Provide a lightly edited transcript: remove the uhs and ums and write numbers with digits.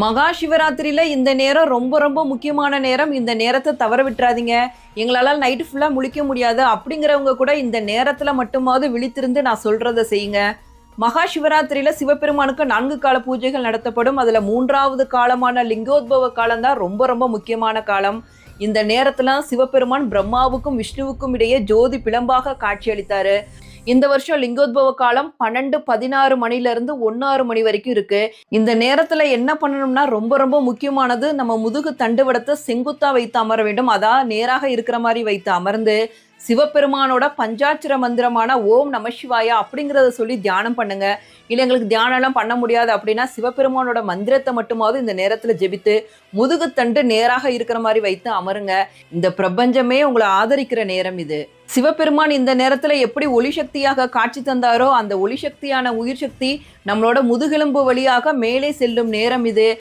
மகா சிவராத்திரியில இந்த நேரம் ரொம்ப ரொம்ப முக்கியமான நேரம். இந்த நேரத்தை தவற விட்டுறாதீங்க. எங்களால நைட்டு ஃபுல்லா முழிக்க முடியாது அப்படிங்கிறவங்க கூட இந்த நேரத்துல மட்டுமாவது விழித்திருந்து நான் சொல்றத செய்யுங்க. மகா சிவராத்திரியில சிவபெருமானுக்கு 4 கால பூஜைகள் நடத்தப்படும். அதுல 3வது காலமான லிங்கோத்பவ காலம் தான் ரொம்ப ரொம்ப முக்கியமான காலம். இந்த நேரத்துல சிவபெருமான் பிரம்மாவுக்கும் விஷ்ணுவுக்கும் இடையே ஜோதி பிளம்பாக காட்சியளித்தாரு. இந்த வருஷம் லிங்கோத்பவ காலம் 12:16 மணில இருந்து 1:06 மணி வரைக்கும் இருக்கு. இந்த நேரத்துல என்ன பண்ணணும்னா ரொம்ப ரொம்ப முக்கியமானது, நம்ம முதுகு தண்டுவடத்தை செங்குத்தா வைத்து அமர வேண்டும். அதான் நேராக இருக்கிற மாதிரி வைத்து அமர்ந்து சிவபெருமானோட பஞ்சாட்சர மந்திரமான ஓம் நம சிவாயா அப்படிங்கிறத சொல்லி தியானம் பண்ணுங்க. இல்லை எங்களுக்கு தியானம்லாம் பண்ண முடியாது அப்படின்னா சிவபெருமானோட மந்திரத்தை மட்டுமாவது இந்த நேரத்தில் ஜெபித்து முதுகுத்தண்டு நேராக இருக்கிற மாதிரி வைத்து அமருங்க. இந்த பிரபஞ்சமே உங்களை ஆதரிக்கிற நேரம் இது. சிவபெருமான் இந்த நேரத்துல எப்படி ஒளி சக்தியாக காட்சி தந்தாரோ அந்த ஒளி சக்தியான உயிர் சக்தி நம்மளோட முதுகெலும்பு வழியாக மேலே செல்லும் நேரம் இது.